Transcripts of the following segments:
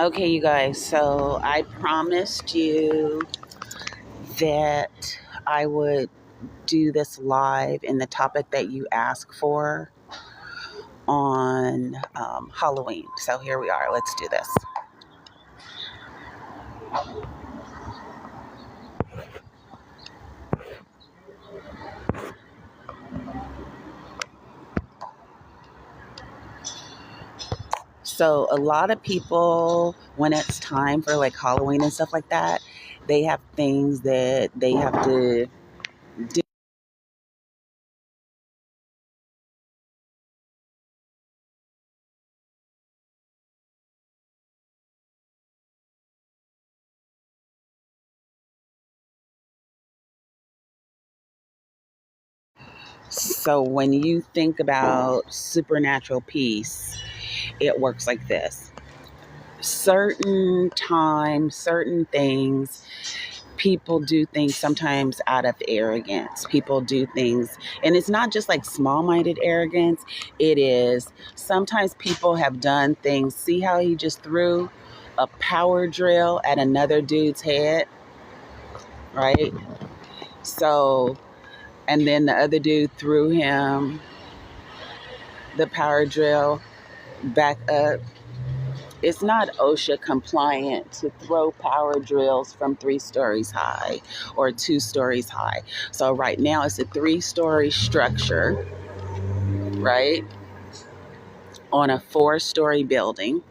Okay, you guys, so I promised you that I would do this live in the topic that you asked for on Halloween. So here we are. Let's do this. So, a lot of people, when it's time for like Halloween and stuff like that, they have things that they have to do. So, when you think about supernatural peace, it works like this: certain times, certain things, people do things sometimes out of arrogance. People do things, and it's not just like small minded arrogance, it is sometimes people have done things. See how he just threw a power drill at another dude's head, right? So, and then the other dude threw him the power drill back up. It's not OSHA compliant to throw power drills from 3 stories high or 2 stories high. So right now it's a 3 story structure, right? On a 4 story building,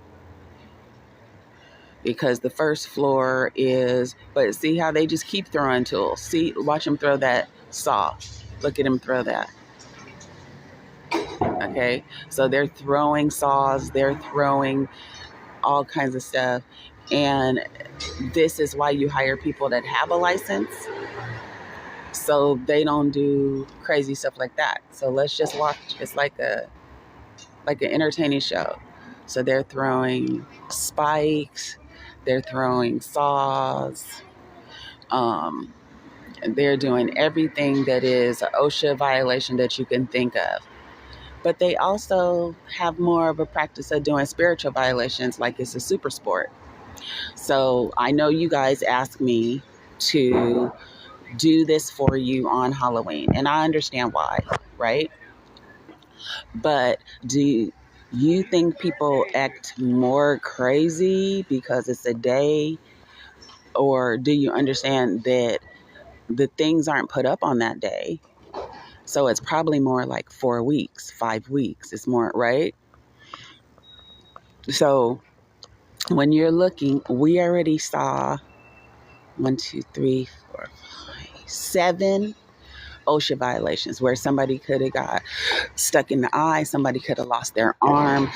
because the first floor is, but see how they just keep throwing tools. See, watch them throw that saw. Look at them throw that. Okay. So they're throwing saws, they're throwing all kinds of stuff. And this is why you hire people that have a license, so they don't do crazy stuff like that. So let's just watch. It's like an entertaining show. So they're throwing spikes, they're throwing saws, um, they're doing everything that is an OSHA violation that you can think of. But they also have more of a practice of doing spiritual violations, like it's a super sport. So I know you guys ask me to do this for you on Halloween, and I understand why, right? But do you think people act more crazy because it's a day, or do you understand that the things aren't put up on that day? So it's probably more like 4 weeks, 5 weeks. It's more, right? So when you're looking, we already saw 7 OSHA violations where somebody could have got stuck in the eye, somebody could have lost their arm,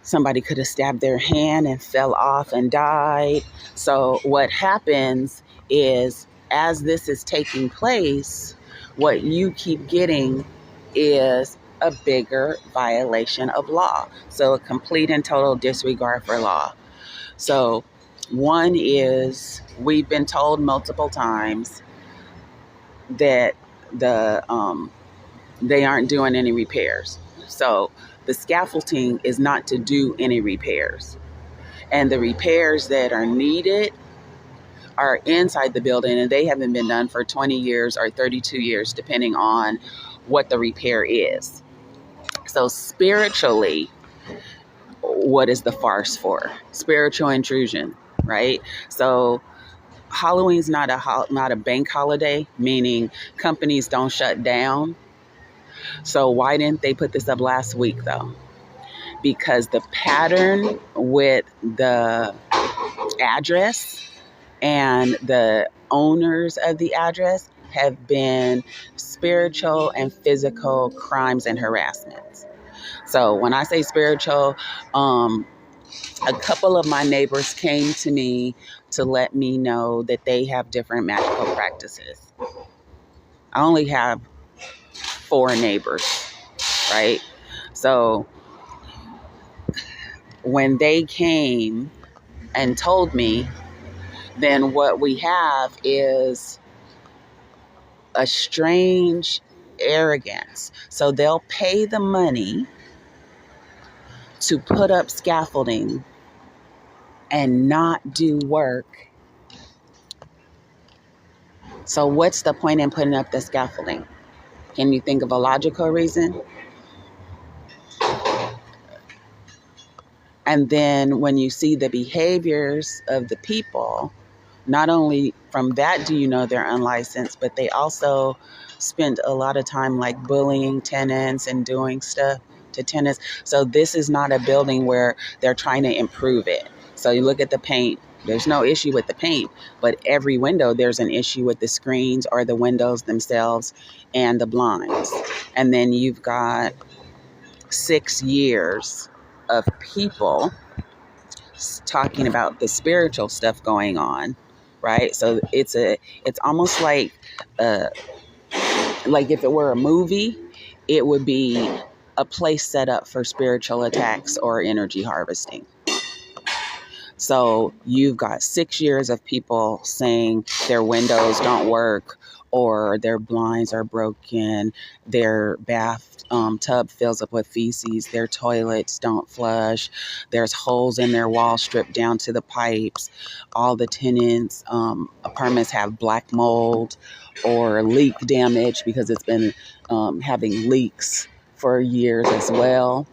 somebody could have stabbed their hand and fell off and died. So what happens is, as this is taking place, what you keep getting is a bigger violation of law. So a complete and total disregard for law. So one is, we've been told multiple times that the they aren't doing any repairs. So the scaffolding is not to do any repairs. And the repairs that are needed are inside the building, and they haven't been done for 20 years or 32 years, depending on what the repair is. So spiritually, what is the farce for? Spiritual intrusion, right? So Halloween's not a bank holiday, meaning companies don't shut down. So why didn't they put this up last week though? Because the pattern with the address and the owners of the address have been spiritual and physical crimes and harassments. So when I say spiritual, a couple of my neighbors came to me to let me know that they have different magical practices. I only have 4 neighbors, right? So when they came and told me, then what we have is a strange arrogance. So they'll pay the money to put up scaffolding and not do work. So what's the point in putting up the scaffolding? Can you think of a logical reason? And then when you see the behaviors of the people, not only from that do you know they're unlicensed, but they also spend a lot of time like bullying tenants and doing stuff to tenants. So this is not a building where they're trying to improve it. So you look at the paint, there's no issue with the paint, but every window there's an issue with the screens or the windows themselves and the blinds. And then you've got 6 years of people talking about the spiritual stuff going on, right? So it's almost uh like if it were a movie, it would be a place set up for spiritual attacks or energy harvesting. So you've got 6 years of people saying their windows don't work or their blinds are broken, their tub fills up with feces, their toilets don't flush, there's holes in their wall stripped down to the pipes, all the tenants' apartments have black mold or leak damage because it's been having leaks for years as well.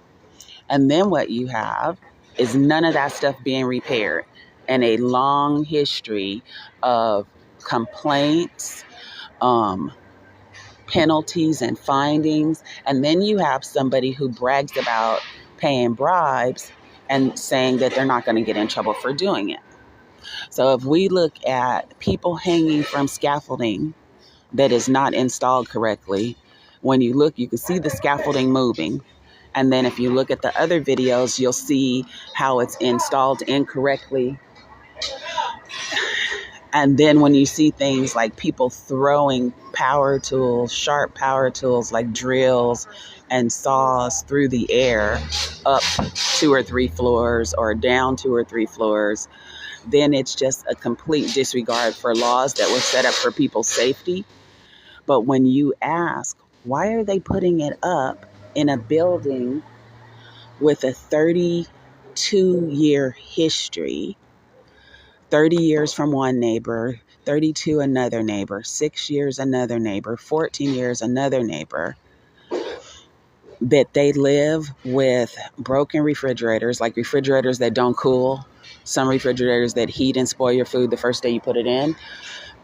And then what you have is none of that stuff being repaired and a long history of complaints, um, penalties, and findings. And then you have somebody who brags about paying bribes and saying that they're not going to get in trouble for doing it. So if we look at people hanging from scaffolding that is not installed correctly, when you look, you can see the scaffolding moving. And then if you look at the other videos, you'll see how it's installed incorrectly. And then when you see things like people throwing power tools, sharp power tools like drills and saws through the air up 2 or 3 floors or down 2 or 3 floors, then it's just a complete disregard for laws that were set up for people's safety. But when you ask, why are they putting it up in a building with a 32-year history, 30 years from one neighbor, 32 another neighbor, 6 years another neighbor, 14 years another neighbor, that they live with broken refrigerators, like refrigerators that don't cool, some refrigerators that heat and spoil your food the first day you put it in,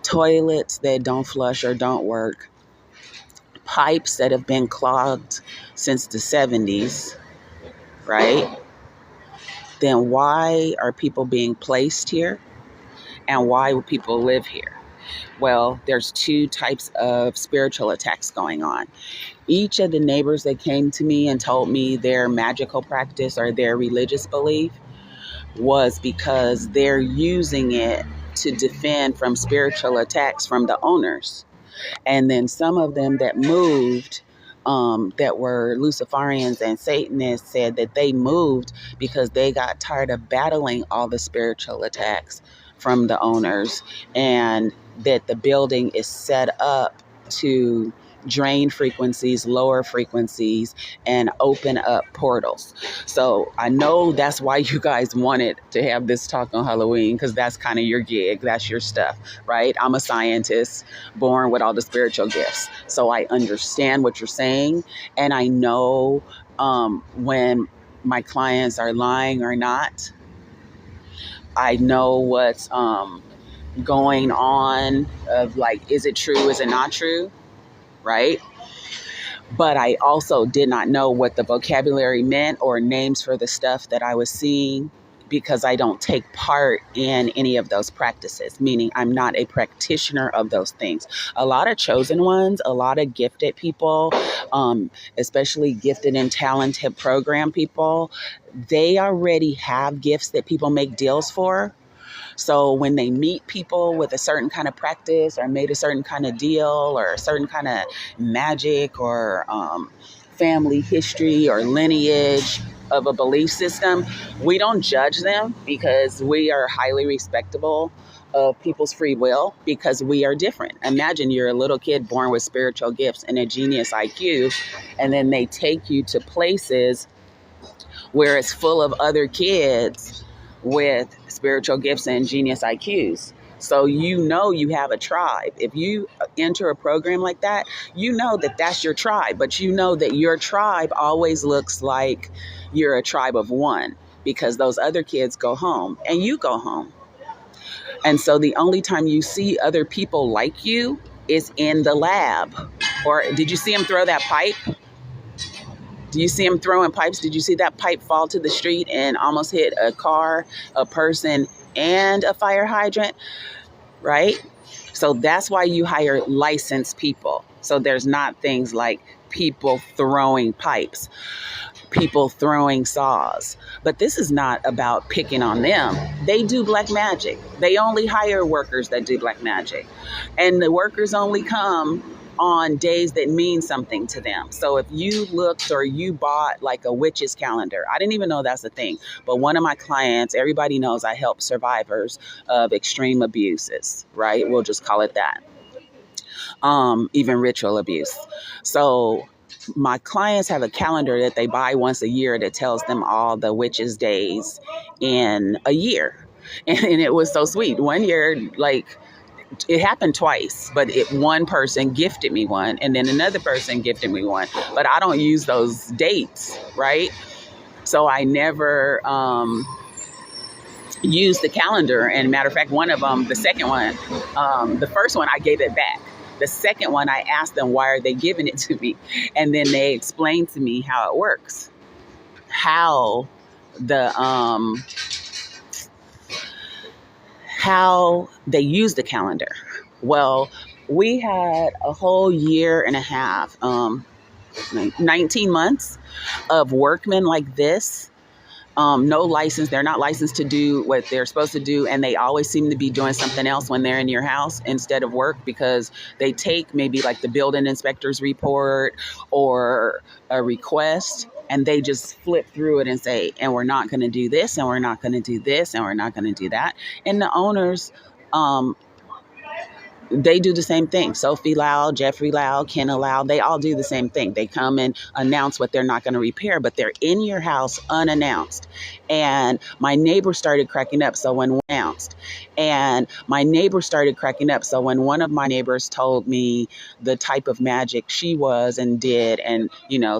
toilets that don't flush or don't work, pipes that have been clogged since the 70s, right? Then why are people being placed here? And why would people live here? Well, there's 2 types of spiritual attacks going on. Each of the neighbors that came to me and told me their magical practice or their religious belief was because they're using it to defend from spiritual attacks from the owners. And then some of them that moved, that were Luciferians and Satanists, said that they moved because they got tired of battling all the spiritual attacks from the owners, and that the building is set up to drain frequencies, lower frequencies, and open up portals. So I know that's why you guys wanted to have this talk on Halloween, because that's kind of your gig. That's your stuff, right? I'm a scientist born with all the spiritual gifts. So I understand what you're saying. And I know when my clients are lying or not. I know what's going on of like, is it true? Is it not true? Right? But I also did not know what the vocabulary meant or names for the stuff that I was seeing, because I don't take part in any of those practices, meaning I'm not a practitioner of those things. A lot of chosen ones, a lot of gifted people, especially gifted and talented program people, they already have gifts that people make deals for. So when they meet people with a certain kind of practice or made a certain kind of deal or a certain kind of magic or family history or lineage of a belief system, we don't judge them, because we are highly respectable of people's free will, because we are different. Imagine you're a little kid born with spiritual gifts and a genius IQ, and then they take you to places where it's full of other kids with spiritual gifts and genius IQs. So you know you have a tribe. If you enter a program like that, you know that that's your tribe, but you know that your tribe always looks like you're a tribe of one because those other kids go home and you go home. And so the only time you see other people like you is in the lab. Or did you see him throw that pipe? Do you see him throwing pipes? Did you see that pipe fall to the street and almost hit a car, a person, and a fire hydrant? Right? So that's why you hire licensed people. So there's not things like people throwing pipes, people throwing saws. But this is not about picking on them. They do black magic. They only hire workers that do black magic. And the workers only come on days that mean something to them. So if you looked or you bought like a witch's calendar, I didn't even know that's a thing. But one of my clients, everybody knows I help survivors of extreme abuses, right? We'll just call it that. Even ritual abuse. So my clients have a calendar that they buy once a year that tells them all the witches' days in a year. And it was so sweet. One year, like, it happened twice, but one person gifted me one, and then another person gifted me one. But I don't use those dates, right? So I never used the calendar. And matter of fact, one of them, the second one, the first one, I gave it back. The second one, I asked them, why are they giving it to me? And then they explained to me how it works, how they use the calendar. Well, we had a whole year and a half, 19 months of workmen like this. No license. They're not licensed to do what they're supposed to do. And they always seem to be doing something else when they're in your house instead of work, because they take maybe like the building inspector's report or a request, and they just flip through it and say, and we're not going to do this, and we're not going to do this, and we're not going to do that. And the owners, they do the same thing. Sophie Lau, Jeffrey Lau, Kenna Lau, they all do the same thing. They come and announce what they're not going to repair, but they're in your house unannounced. And my neighbor started cracking up. So when one of my neighbors told me the type of magic she was and did, and,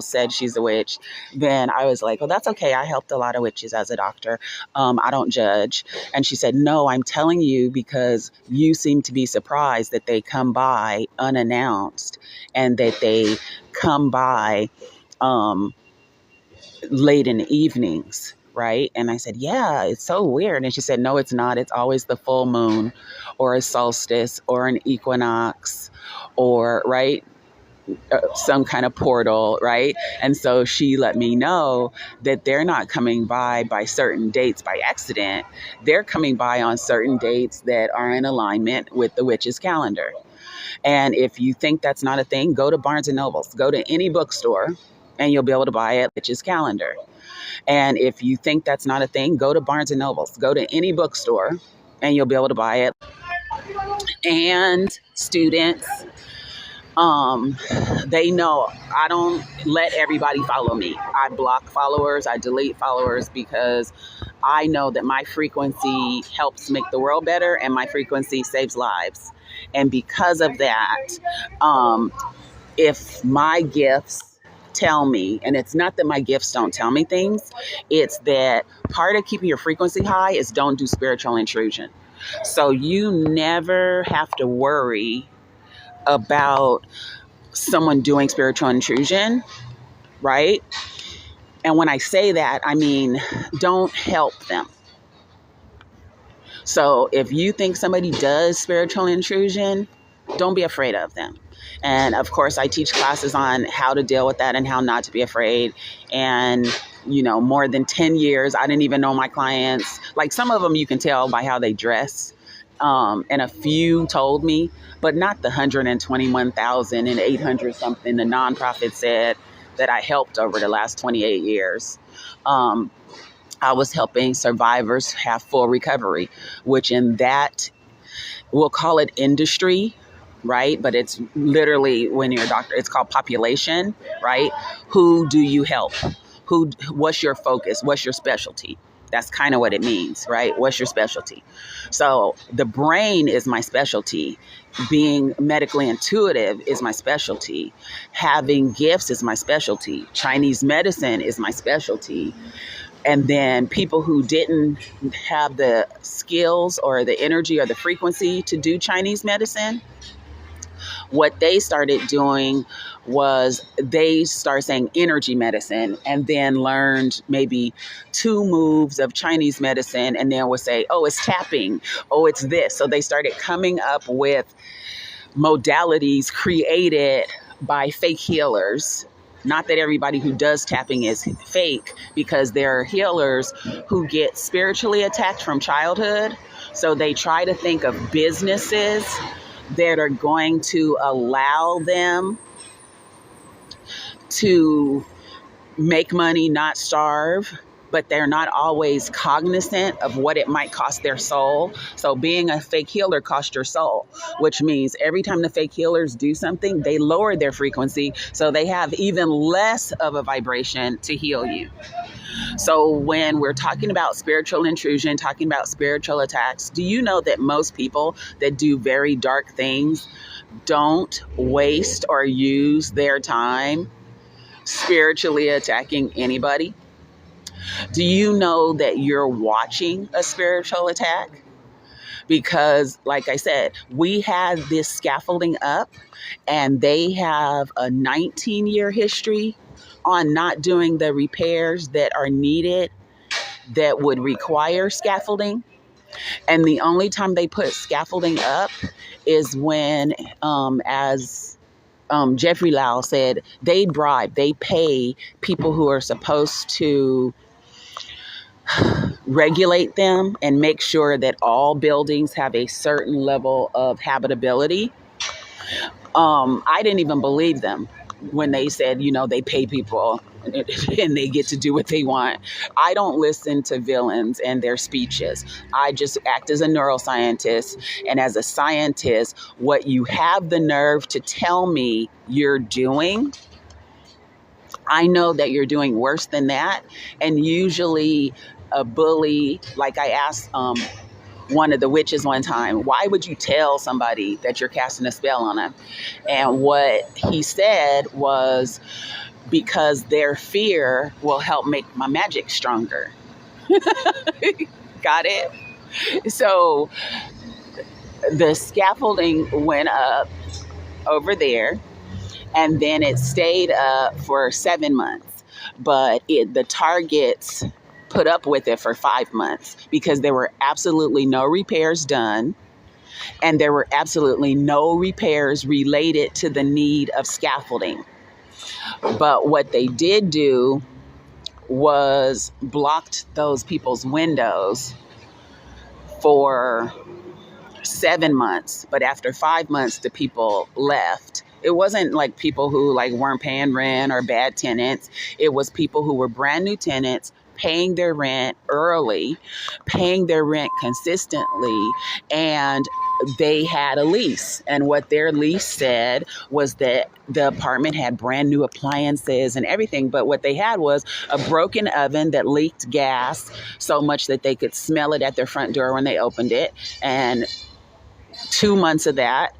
said she's a witch, then I was like, well, that's okay. I helped a lot of witches as a doctor. I don't judge. And she said, no, I'm telling you because you seem to be surprised that they come by unannounced and that they come by late in the evenings, right? And I said, yeah, it's so weird. And she said, no, it's not. It's always the full moon or a solstice or an equinox or, right, some kind of portal, right? And so she let me know that they're not coming by certain dates by accident. They're coming by on certain dates that are in alignment with the witch's calendar. And if you think that's not a thing, go to Barnes and Nobles, go to any bookstore, and you'll be able to buy it, witch's calendar. And if you think that's not a thing, go to Barnes and Nobles, go to any bookstore, and you'll be able to buy it. And students, they know I don't let everybody follow me. I block followers, I delete followers, because I know that my frequency helps make the world better and my frequency saves lives. And because of that, if my gifts tell me, and it's not that my gifts don't tell me things, it's that part of keeping your frequency high is don't do spiritual intrusion. So you never have to worry about someone doing spiritual intrusion, right? And when I say that, I mean, don't help them. So if you think somebody does spiritual intrusion, don't be afraid of them. And of course, I teach classes on how to deal with that and how not to be afraid. And, more than 10 years, I didn't even know my clients. Like some of them you can tell by how they dress. And a few told me, but not the 121,800 something the nonprofit said that I helped over the last 28 years. I was helping survivors have full recovery, which in that, we'll call it industry, right? But it's literally, when you're a doctor, it's called population, right? Who do you help? What's your focus? What's your specialty? That's kind of what it means, right? What's your specialty? So the brain is my specialty. Being medically intuitive is my specialty. Having gifts is my specialty. Chinese medicine is my specialty. And then people who didn't have the skills or the energy or the frequency to do Chinese medicine, what they started doing was they started saying energy medicine, and then learned maybe 2 moves of Chinese medicine, and then would say, oh, it's tapping, oh, it's this. So they started coming up with modalities created by fake healers. Not that everybody who does tapping is fake, because there are healers who get spiritually attacked from childhood. So they try to think of businesses that are going to allow them to make money, not starve, but they're not always cognizant of what it might cost their soul. So being a fake healer costs your soul, which means every time the fake healers do something, they lower their frequency, so they have even less of a vibration to heal you. So when we're talking about spiritual intrusion, talking about spiritual attacks, do you know that most people that do very dark things don't waste or use their time spiritually attacking anybody? Do you know that you're watching a spiritual attack? Because, like I said, we had this scaffolding up, and they have a 19-year history on not doing the repairs that are needed that would require scaffolding. And the only time they put scaffolding up is when, as Jeffrey Lau said, they pay people who are supposed to regulate them and make sure that all buildings have a certain level of habitability. I didn't even believe them when they said, they pay people and they get to do what they want. I don't listen to villains and their speeches. I just act as a neuroscientist. And as a scientist, what you have the nerve to tell me you're doing, I know that you're doing worse than that. And usually a bully, like I asked one of the witches one time, why would you tell somebody that you're casting a spell on them? And what he said was, because their fear will help make my magic stronger. Got it? So the scaffolding went up over there, and then it stayed up for 7 months. But the targets put up with it for 5 months because there were absolutely no repairs done, and there were absolutely no repairs related to the need of scaffolding. But what they did do was blocked those people's windows for 7 months. But after 5 months, the people left. It wasn't like people who weren't paying rent or bad tenants. It was people who were brand new tenants, paying their rent early, paying their rent consistently, and they had a lease. And what their lease said was that the apartment had brand new appliances and everything. But what they had was a broken oven that leaked gas so much that they could smell it at their front door when they opened it. And 2 months of that,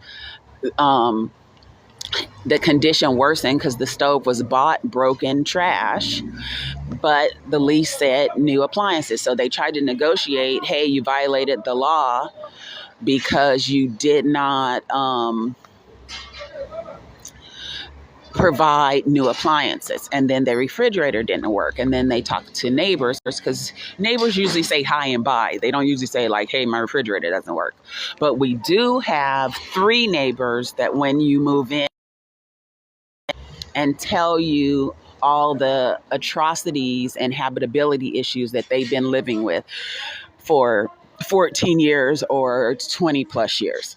the condition worsened because the stove was bought broken, trash, but the lease said new appliances. So they tried to negotiate, hey, you violated the law because you did not provide new appliances. And then the refrigerator didn't work. And then they talked to neighbors, because neighbors usually say hi and bye. They don't usually say hey, my refrigerator doesn't work. But we do have 3 neighbors that when you move in and tell you all the atrocities and habitability issues that they've been living with for 14 years or 20 plus years.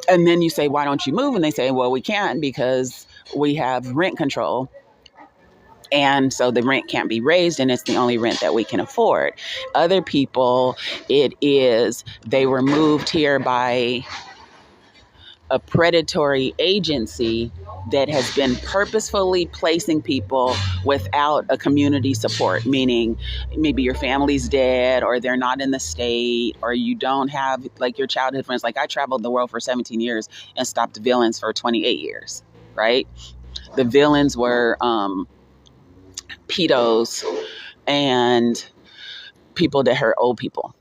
And then you say, why don't you move? And they say, well, we can't because we have rent control. And so the rent can't be raised, and it's the only rent that we can afford. Other people, they were moved here by a predatory agency that has been purposefully placing people without a community support, meaning maybe your family's dead or they're not in the state or you don't have like your childhood friends. Like I traveled the world for 17 years and stopped villains for 28 years, right? The villains were pedos and people that hurt old people,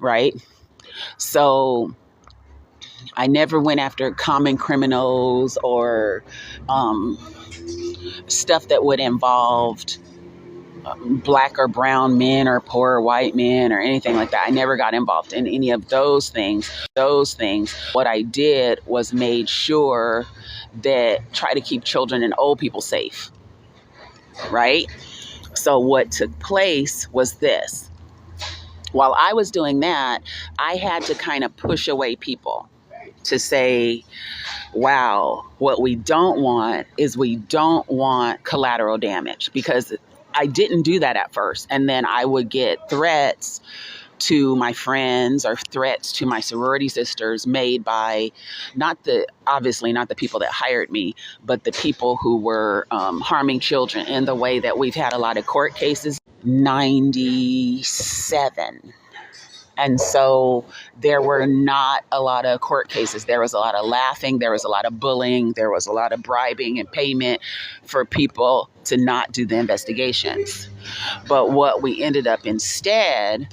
right? So I never went after common criminals or um, stuff that would involve black or brown men or poor or white men or anything like that. I never got involved in any of those things. What I did was made sure that try to keep children and old people safe, right? So what took place was this. While I was doing that, I had to kind of push away people to say, wow, what we don't want is we don't want collateral damage, because I didn't do that at first. And then I would get threats to my friends or threats to my sorority sisters made by obviously not the people that hired me, but the people who were harming children in the way that we've had a lot of court cases. 97. And so there were not a lot of court cases. There was a lot of laughing. There was a lot of bullying. There was a lot of bribing and payment for people to not do the investigations. But what we ended up instead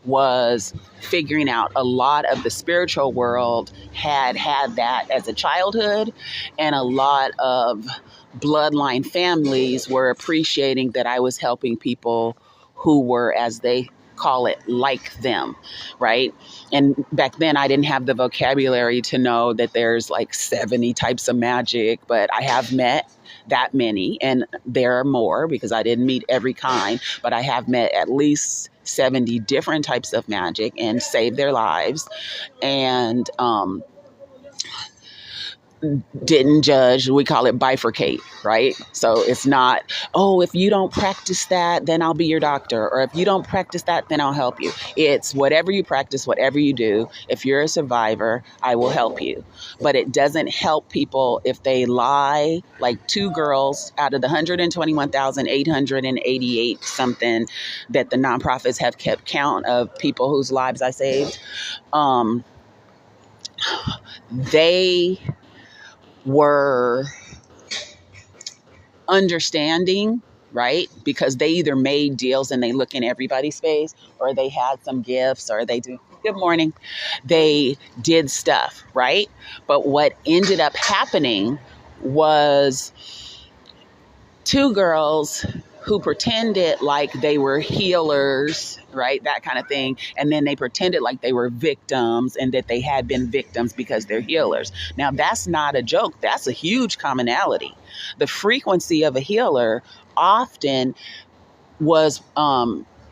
was figuring out a lot of the spiritual world had that as a childhood, and a lot of bloodline families were appreciating that I was helping people who were, as they call it, like them, right? And back then I didn't have the vocabulary to know that there's like 70 types of magic, but I have met that many, and there are more because I didn't meet every kind, but I have met at least 70 different types of magic and saved their lives. And didn't judge. We call it bifurcate, right? So it's not, oh, if you don't practice that, then I'll be your doctor. Or if you don't practice that, then I'll help you. It's whatever you practice, whatever you do. If you're a survivor, I will help you. But it doesn't help people if they lie, like 2 girls out of the 121,888 something that the nonprofits have kept count of people whose lives I saved. They were understanding, right? Because they either made deals and they look in everybody's face, or they had some gifts, or they do, good morning, they did stuff, right? But what ended up happening was 2 girls who pretended like they were healers, right? That kind of thing. And then they pretended like they were victims and that they had been victims because they're healers. Now, that's not a joke. That's a huge commonality. The frequency of a healer often was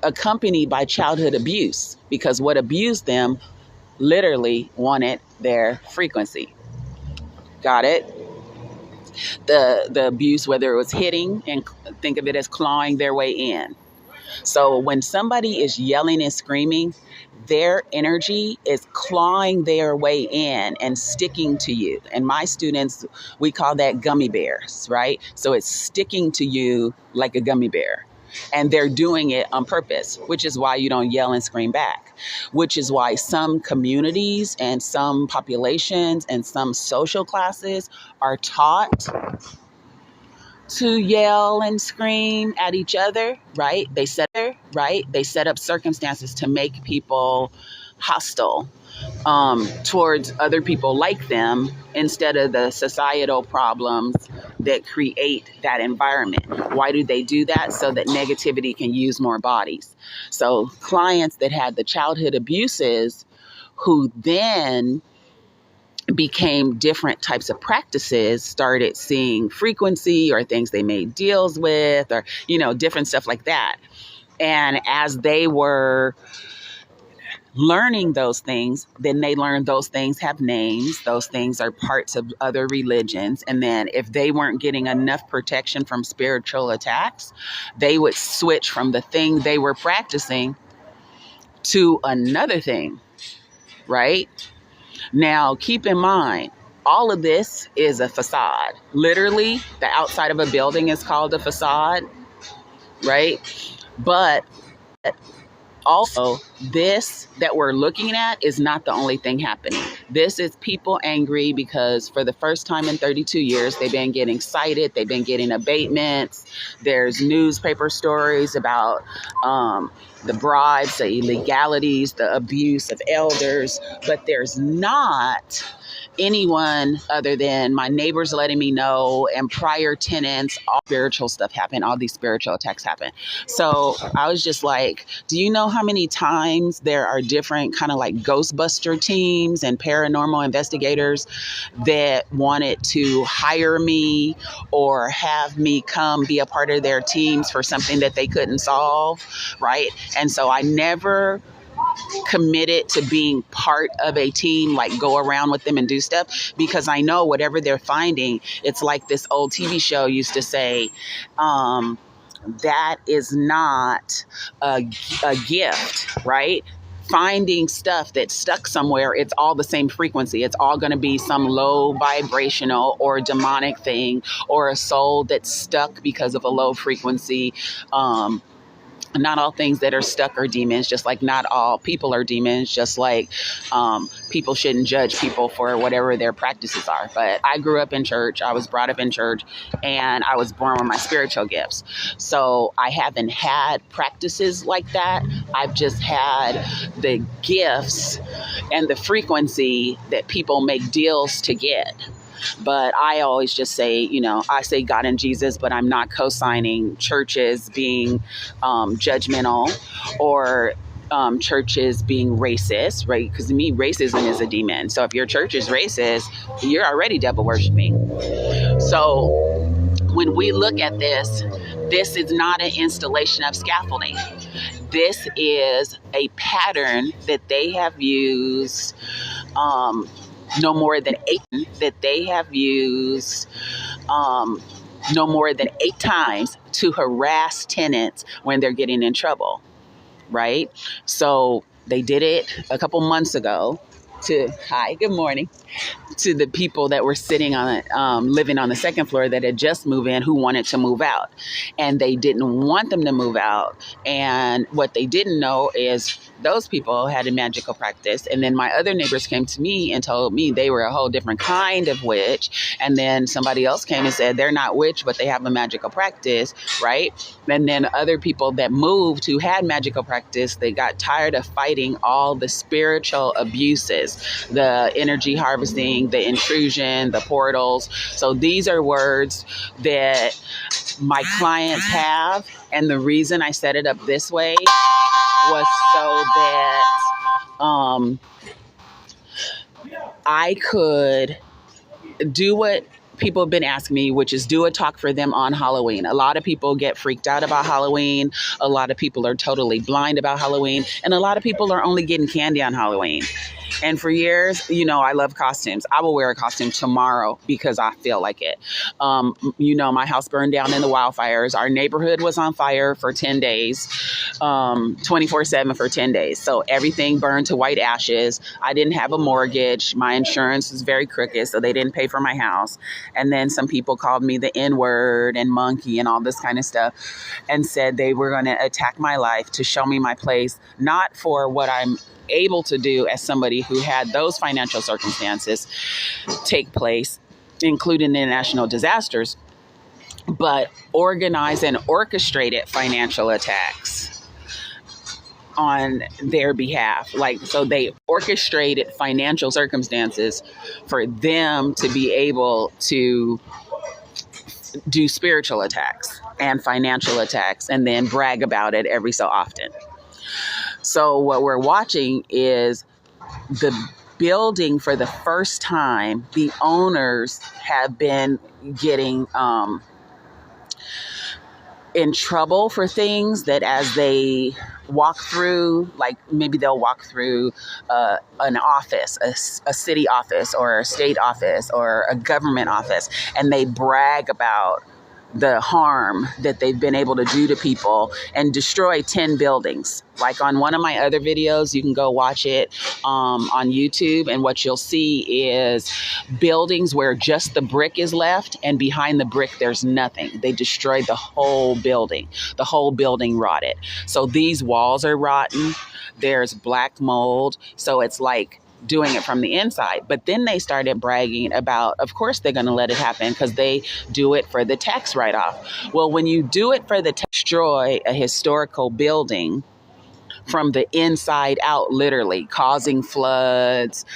accompanied by childhood abuse, because what abused them literally wanted their frequency. Got it? The abuse, whether it was hitting, and think of it as clawing their way in. So when somebody is yelling and screaming, their energy is clawing their way in and sticking to you. And my students, we call that gummy bears, right? So it's sticking to you like a gummy bear. And they're doing it on purpose, which is why you don't yell and scream back, which is why some communities and some populations and some social classes are taught to yell and scream at each other, right? They set up circumstances to make people hostile towards other people like them, instead of the societal problems that create that environment. Why do they do that? So that negativity can use more bodies. So clients that had the childhood abuses, who then became different types of practices, started seeing frequency or things they made deals with, or, different stuff like that. And as they were learning those things, then they learned those things have names. Those things are parts of other religions. And then if they weren't getting enough protection from spiritual attacks, they would switch from the thing they were practicing to another thing, right? Now, keep in mind, All of this is a facade. Literally, the outside of a building is called a facade, right? But also, this that we're looking at is not the only thing happening. This is people angry because for the first time in 32 years, they've been getting cited, they've been getting abatements. There's newspaper stories about the bribes, the illegalities, the abuse of elders, but there's not anyone other than my neighbors letting me know and prior tenants. All spiritual stuff happen, all these spiritual attacks happen. So I was just like, do you know how many times there are different kind of like Ghostbuster teams and paranormal investigators that wanted to hire me or have me come be a part of their teams for something that they couldn't solve, right? And so I never committed to being part of a team, like go around with them and do stuff, because I know whatever they're finding, it's like this old TV show used to say, that is not a gift, right? Finding stuff that's stuck somewhere, it's all the same frequency. It's all going to be some low vibrational or demonic thing, or a soul that's stuck because of a low frequency. Not all things that are stuck are demons, just like not all people are demons, just like people shouldn't judge people for whatever their practices are. But I grew up in church, I was brought up in church, and I was born with my spiritual gifts. So I haven't had practices like that. I've just had the gifts and the frequency that people make deals to get. But I always just say, I say God and Jesus, but I'm not co-signing churches being judgmental or churches being racist, right? Because to me, racism is a demon. So if your church is racist, you're already devil worshiping. So when we look at this, this is not an installation of scaffolding. This is a pattern that they have used no more than 8 that they have used no more than 8 times to harass tenants when they're getting in trouble, right? So they did it a couple months ago good morning, to the people that were sitting on living on the second floor that had just moved in, who wanted to move out, and they didn't want them to move out. And what they didn't know is those people had a magical practice. And then my other neighbors came to me and told me they were a whole different kind of witch. And then somebody else came and said they're not witch, but they have a magical practice, right? And then other people that moved who had magical practice, they got tired of fighting all the spiritual abuses, the energy harvesting, the intrusion, the portals. So these are words that my clients have. And the reason I set it up this way was so that I could do what people have been asking me, which is do a talk for them on Halloween. A lot of people get freaked out about Halloween. A lot of people are totally blind about Halloween. And a lot of people are only getting candy on Halloween. And for years, I love costumes. I will wear a costume tomorrow because I feel like it. My house burned down in the wildfires. Our neighborhood was on fire for 10 days, 24/7 for 10 days. So everything burned to white ashes. I didn't have a mortgage. My insurance was very crooked, so they didn't pay for my house. And then some people called me the N-word and monkey and all this kind of stuff, and said they were going to attack my life to show me my place, not for what I'm able to do as somebody who had those financial circumstances take place, including international disasters, but organized and orchestrated financial attacks on their behalf. So they orchestrated financial circumstances for them to be able to do spiritual attacks and financial attacks and then brag about it every so often. So what we're watching is the building for the first time. The owners have been getting in trouble for things that as they walk through, like maybe they'll walk through an office, a city office or a state office or a government office, and they brag about the harm that they've been able to do to people and destroy 10 buildings. Like on one of my other videos, you can go watch it on YouTube, and what you'll see is buildings where just the brick is left, and behind the brick there's nothing. They destroyed the whole building. The whole building rotted. So these walls are rotten. There's black mold. So it's like doing it from the inside. But then they started bragging about, of course they're going to let it happen because they do it for the tax write-off. Well, when you do it for the destroy a historical building from the inside out, literally causing floods,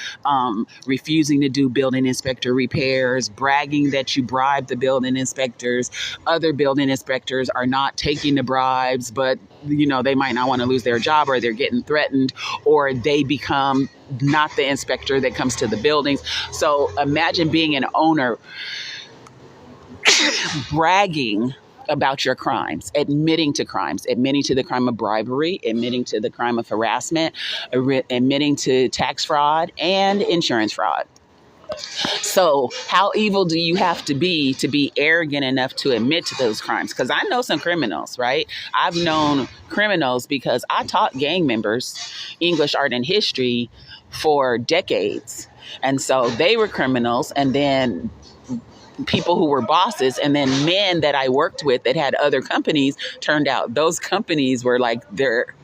refusing to do building inspector repairs, bragging that you bribed the building inspectors. Other building inspectors are not taking the bribes, but they might not want to lose their job, or they're getting threatened, or they become not the inspector that comes to the buildings. So imagine being an owner bragging about your crimes, admitting to crimes, admitting to the crime of bribery, admitting to the crime of harassment, admitting to tax fraud and insurance fraud. So how evil do you have to be arrogant enough to admit to those crimes? Because I know some criminals, right? I've known criminals because I taught gang members English, art, and history for decades. And so they were criminals, and then people who were bosses, and then men that I worked with that had other companies, turned out those companies were like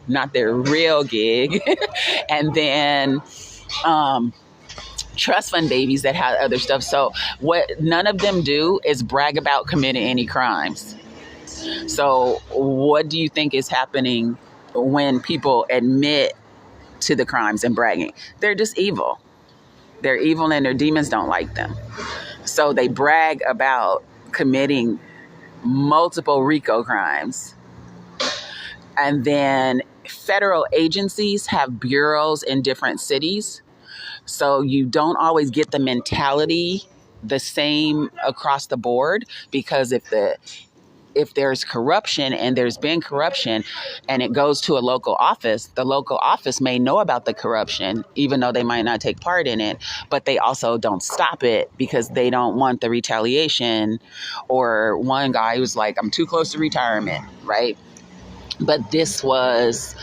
not their real gig. And then trust fund babies that had other stuff. So what none of them do is brag about committing any crimes. So what do you think is happening when people admit to the crimes and bragging? They're just evil. They're evil, and their demons don't like them. So they brag about committing multiple RICO crimes. And then federal agencies have bureaus in different cities. So you don't always get the mentality the same across the board, because if there's corruption, and there's been corruption, and it goes to a local office, the local office may know about the corruption, even though they might not take part in it, but they also don't stop it because they don't want the retaliation. Or one guy was like, I'm too close to retirement, right? But this was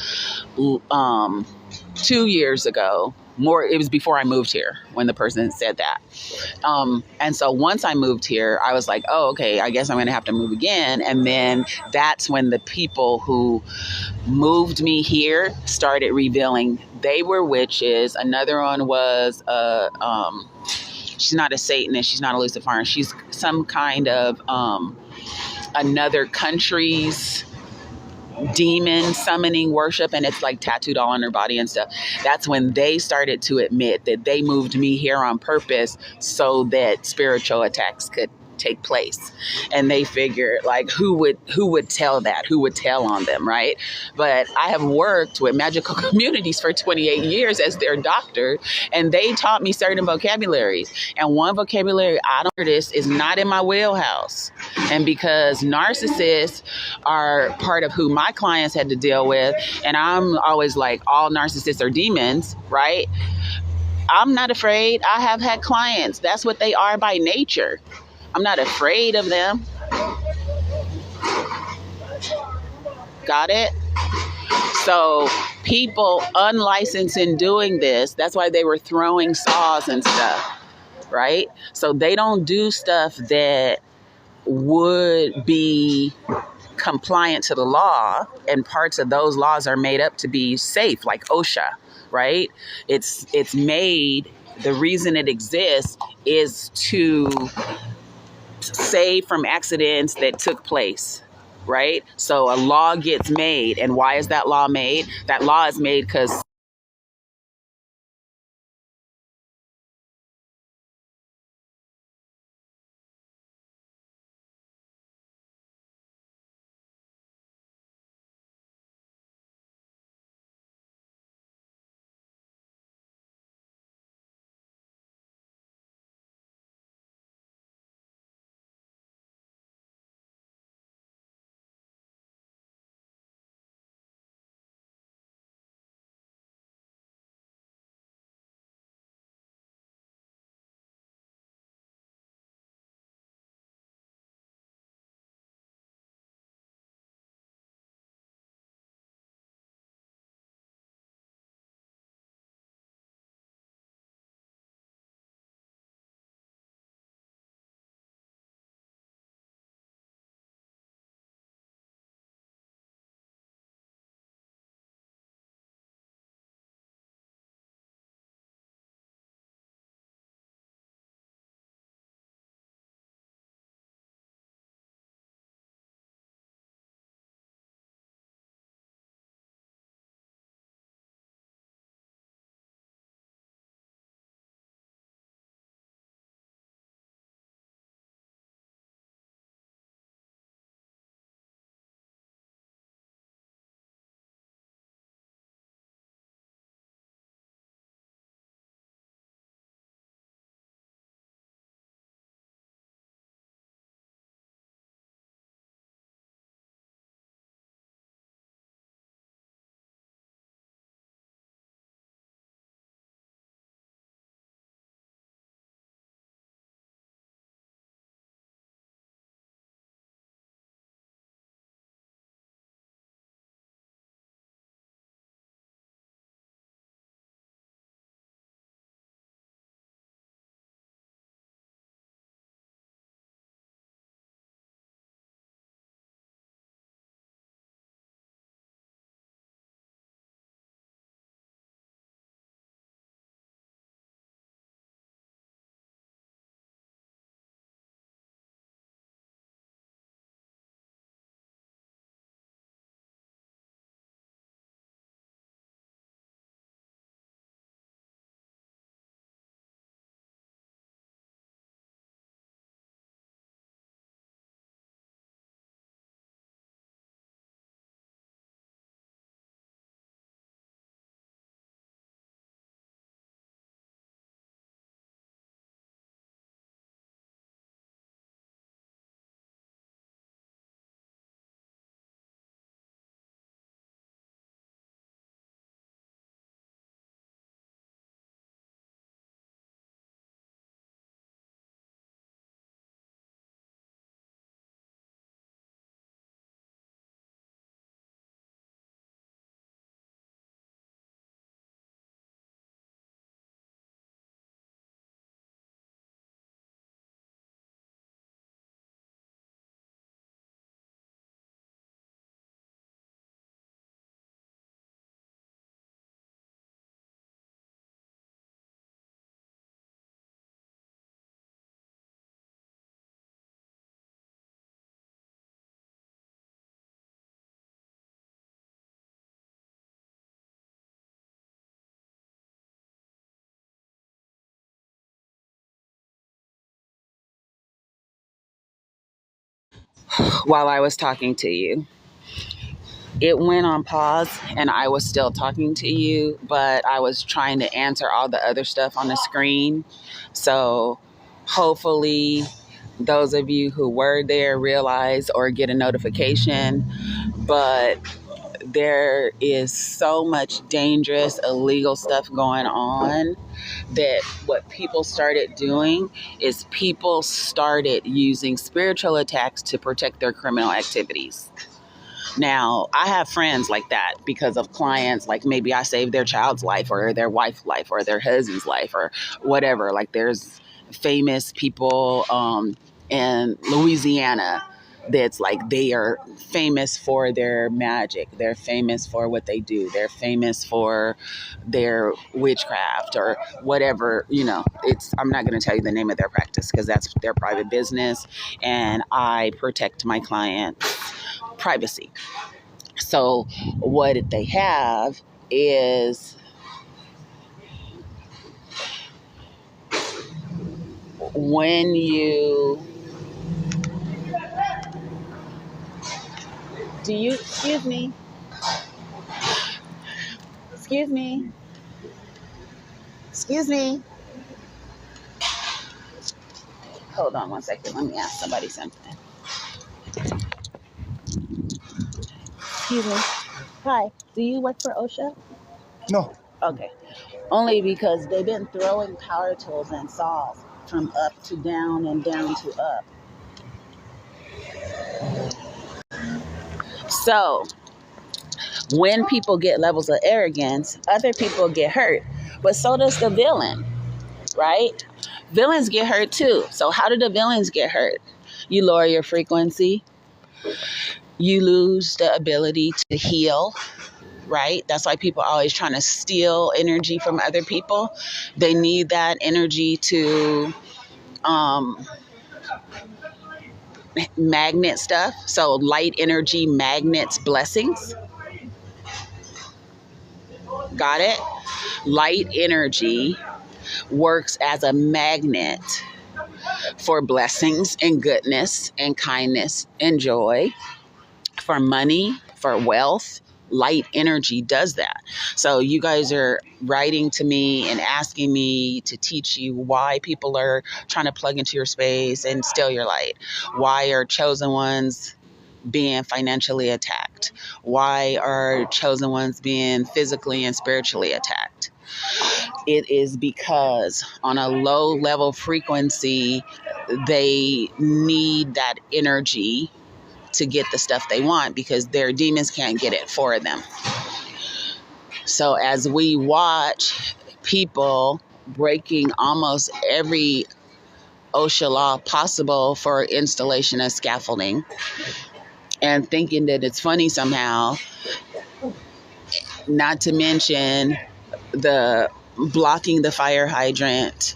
2 years ago. It was before I moved here when the person said that. And so once I moved here, I was like, oh, okay, I guess I'm going to have to move again. And then that's when the people who moved me here started revealing they were witches. Another one was, she's not a Satanist. She's not a Luciferian. She's some kind of another country's demon summoning worship, and it's like tattooed all on her body and stuff. That's when they started to admit that they moved me here on purpose so that spiritual attacks could take place. And they figured, like, who would tell that, who would tell on them, right? But I have worked with magical communities for 28 years as their doctor, and they taught me certain vocabularies, and one vocabulary I don't this is not in my wheelhouse. And because narcissists are part of who my clients had to deal with, and I'm always like, all narcissists are demons, right? I'm not afraid. I have had clients, that's what they are by nature. I'm not afraid of them. Got it? So people unlicensed in doing this, that's why they were throwing saws and stuff, right? So they don't do stuff that would be compliant to the law, and parts of those laws are made up to be safe, like OSHA, right? It's made, the reason it exists is to save from accidents that took place, right? So a law gets made, and why is that law made? That law is made because while I was talking to you. It went on pause and I was still talking to you, but I was trying to answer all the other stuff on the screen. So hopefully those of you who were there realize or get a notification. But there is so much dangerous, illegal stuff going on that what people started doing is people started using spiritual attacks to protect their criminal activities. Now, I have friends like that because of clients, like maybe I saved their child's life or their wife's life or their husband's life or whatever. Like there's famous people in Louisiana that's like they are famous for their magic. They're famous for what they do. They're famous for their witchcraft or whatever, I'm not going to tell you the name of their practice because that's their private business. And I protect my clients' privacy. So what they have is when you excuse me, excuse me, excuse me. Hold on one second. Let me ask somebody something. Excuse me. Hi. Do you work for OSHA? No. Okay. Only because they've been throwing power tools and saws from up to down and down to up. So when people get levels of arrogance, other people get hurt. But so does the villain, right? Villains get hurt too. So how do the villains get hurt? You lower your frequency. You lose the ability to heal, right? That's why people are always trying to steal energy from other people. They need that energy to magnet stuff. So light energy magnets blessings. Got it? Light energy works as a magnet for blessings and goodness and kindness and joy, for money, for wealth. Light energy does that. So you guys are writing to me and asking me to teach you why people are trying to plug into your space and steal your light. Why are chosen ones being financially attacked? Why are chosen ones being physically and spiritually attacked? It is because on a low level frequency, they need that energy to get the stuff they want because their demons can't get it for them. So as we watch people breaking almost every OSHA law possible for installation of scaffolding and thinking that it's funny somehow, not to mention the blocking the fire hydrant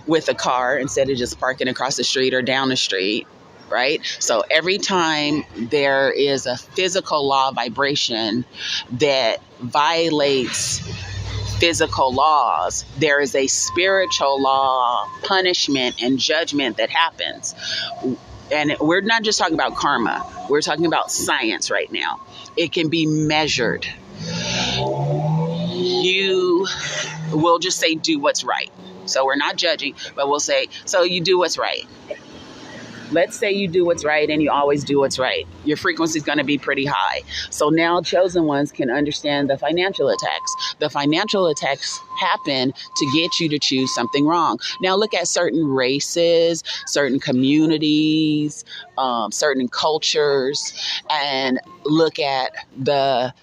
with a car instead of just parking across the street or down the street, right? So every time there is a physical law vibration that violates physical laws, there is a spiritual law punishment and judgment that happens. And we're not just talking about karma. We're talking about science right now. It can be measured. You will just say, do what's right. So we're not judging, but we'll say, so you do what's right. Let's say you do what's right and you always do what's right. Your frequency is going to be pretty high. So now chosen ones can understand the financial attacks. The financial attacks happen to get you to choose something wrong. Now look at certain races, certain communities, certain cultures, and look at the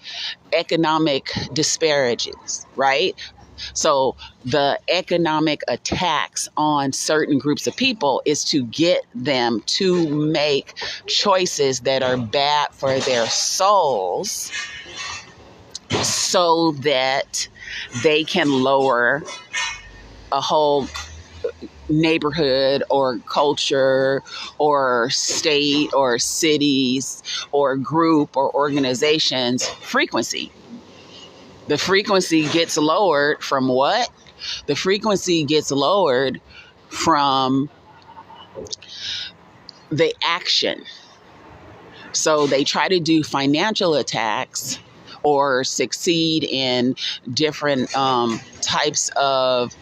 economic disparities, right? So the economic attacks on certain groups of people is to get them to make choices that are bad for their souls so that they can lower a whole neighborhood or culture or state or cities or group or organization's frequency. The frequency gets lowered from what? The frequency gets lowered from the action. So they try to do financial attacks or succeed in different types of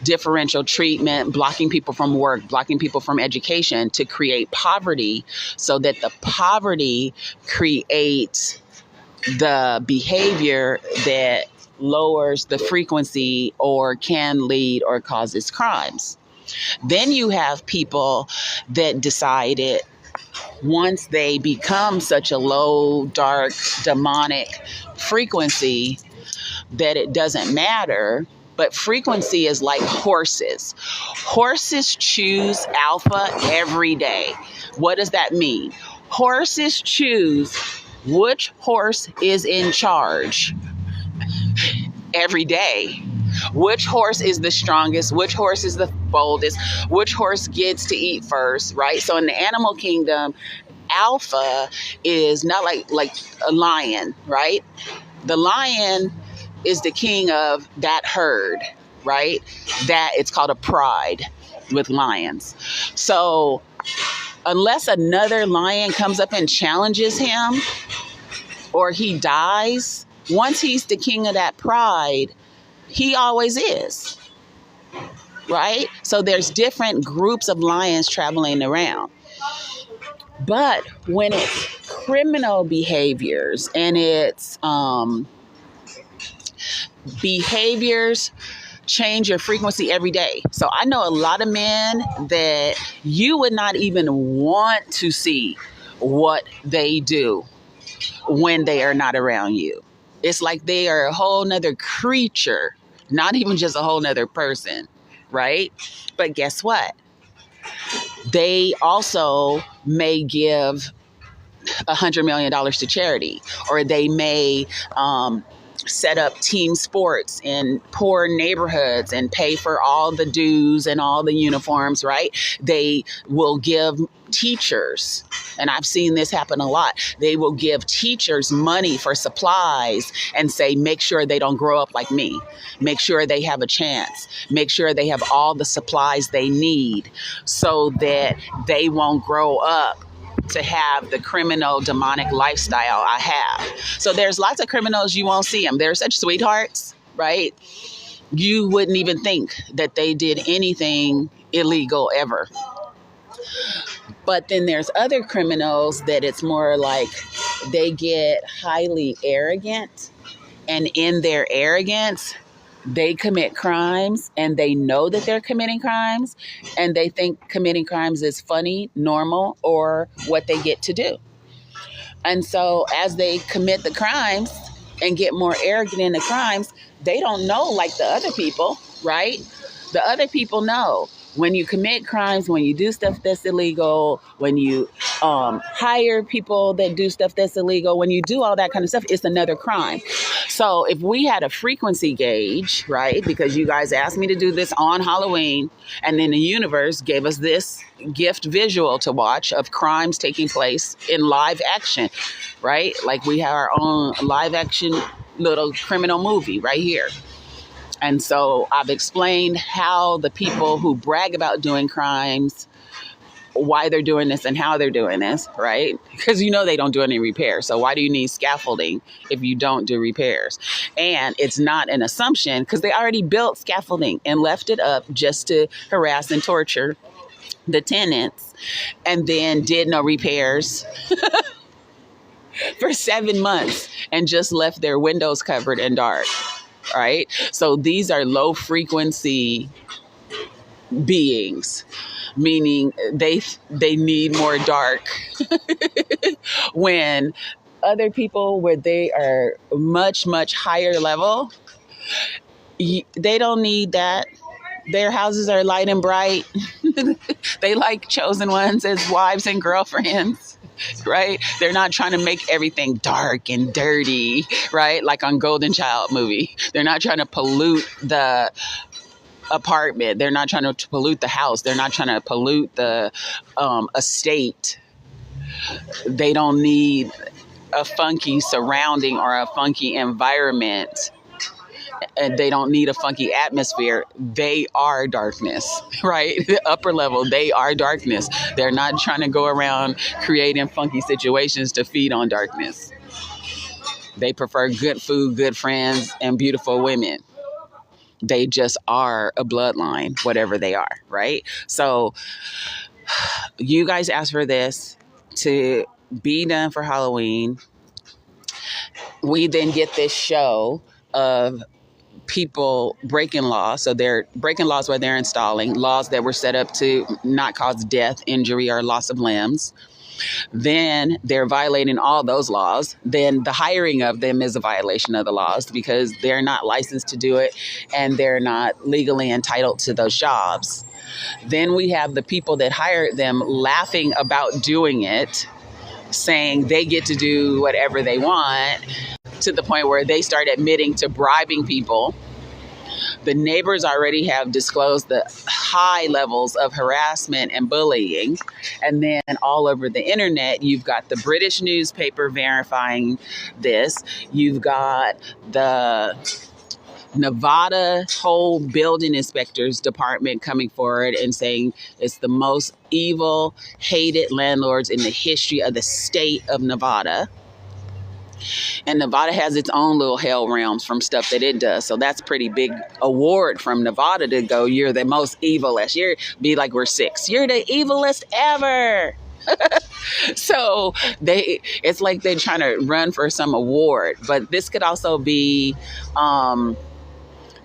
differential treatment, blocking people from work, blocking people from education to create poverty, so that the poverty creates the behavior that lowers the frequency or can lead or causes crimes. Then you have people that decided once they become such a low, dark, demonic frequency that it doesn't matter. But frequency is like horses. Horses choose alpha every day. What does that mean? Horses choose which horse is in charge every day. Which horse is the strongest? Which horse is the boldest? Which horse gets to eat first, right? So in the animal kingdom, alpha is not like a lion, right? The lion is the king of that herd, right? That it's called a pride with lions. So unless another lion comes up and challenges him or he dies, once he's the king of that pride, he always is, right? So there's different groups of lions traveling around. But when it's criminal behaviors and it's behaviors change your frequency every day. So I know a lot of men that you would not even want to see what they do when they are not around you. It's like they are a whole nother creature, not even just a whole nother person, right? But guess what? They also may give $100 million to charity, or they may set up team sports in poor neighborhoods and pay for all the dues and all the uniforms, right? They will give teachers, and I've seen this happen a lot, they will give teachers money for supplies and say, make sure they don't grow up like me. Make sure they have a chance. Make sure they have all the supplies they need so that they won't grow up to have the criminal demonic lifestyle I have. So there's lots of criminals, you won't see them. They're such sweethearts, right? You wouldn't even think that they did anything illegal ever. But then there's other criminals that it's more like they get highly arrogant, and in their arrogance, they commit crimes and they know that they're committing crimes and they think committing crimes is funny, normal, or what they get to do. And so as they commit the crimes and get more arrogant in the crimes, they don't know like the other people, right? The other people know. When you commit crimes, when you do stuff that's illegal, when you hire people that do stuff that's illegal, when you do all that kind of stuff, it's another crime. So if we had a frequency gauge, right, because you guys asked me to do this on Halloween, and then the universe gave us this gift visual to watch of crimes taking place in live action, right? Like we have our own live action little criminal movie right here. And so I've explained how the people who brag about doing crimes, why they're doing this and how they're doing this, right? Because you know they don't do any repairs. So why do you need scaffolding if you don't do repairs? And it's not an assumption because they already built scaffolding and left it up just to harass and torture the tenants, and then did no repairs for 7 months and just left their windows covered and dark. Right? So these are low frequency beings, meaning they need more dark when other people where they are much, much higher level, they don't need that. Their houses are light and bright. They like chosen ones as wives and girlfriends. Right? They're not trying to make everything dark and dirty, right? Like on Golden Child movie. They're not trying to pollute the apartment. They're not trying to pollute the house. They're not trying to pollute the estate. They don't need a funky surrounding or a funky environment and they don't need a funky atmosphere. They are darkness, right? The upper level, they are darkness. They're not trying to go around creating funky situations to feed on darkness. They prefer good food, good friends, and beautiful women. They just are a bloodline, whatever they are, right? So you guys asked for this to be done for Halloween. We then get this show of people breaking laws. So they're breaking laws where they're installing laws that were set up to not cause death, injury, or loss of limbs. Then they're violating all those laws. Then the hiring of them is a violation of the laws because they're not licensed to do it and they're not legally entitled to those jobs. Then we have the people that hired them laughing about doing it, saying they get to do whatever they want, to the point where they start admitting to bribing people. The neighbors already have disclosed the high levels of harassment and bullying. And then all over the internet, you've got the British newspaper verifying this. You've got the Nevada whole building inspectors department coming forward and saying it's the most evil, hated landlords in the history of the state of Nevada. And Nevada has its own little hell realms from stuff that it does. So that's pretty big award from Nevada to go, you're the most evilest. You're be like we're six. You're the evilest ever. So it's like they're trying to run for some award. But this could also be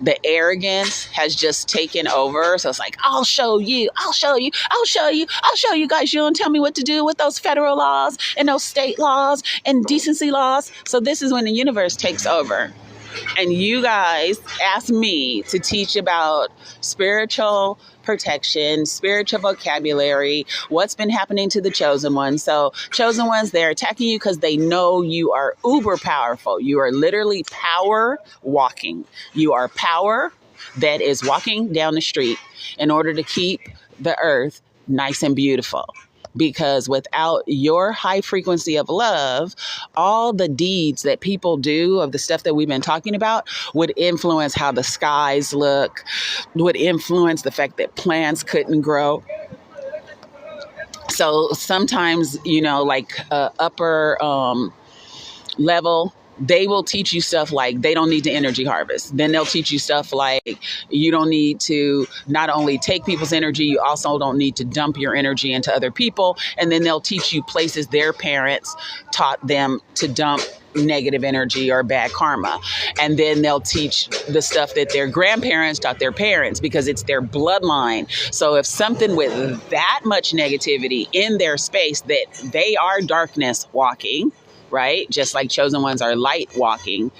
the arrogance has just taken over. So it's like, I'll show you guys. You don't tell me what to do with those federal laws and those state laws and decency laws. So this is when the universe takes over. And you guys asked me to teach about spiritual protection, spiritual vocabulary, what's been happening to the chosen ones. So chosen ones, they're attacking you because they know you are uber powerful. You are literally power walking. You are power that is walking down the street in order to keep the earth nice and beautiful. Because without your high frequency of love, all the deeds that people do of the stuff that we've been talking about would influence how the skies look, would influence the fact that plants couldn't grow. So sometimes, like upper level, they will teach you stuff like they don't need to energy harvest. Then they'll teach you stuff like you don't need to not only take people's energy, you also don't need to dump your energy into other people. And then they'll teach you places their parents taught them to dump negative energy or bad karma. And then they'll teach the stuff that their grandparents taught their parents because it's their bloodline. So if something with that much negativity in their space, that they are darkness walking, right? Just like chosen ones are light walking.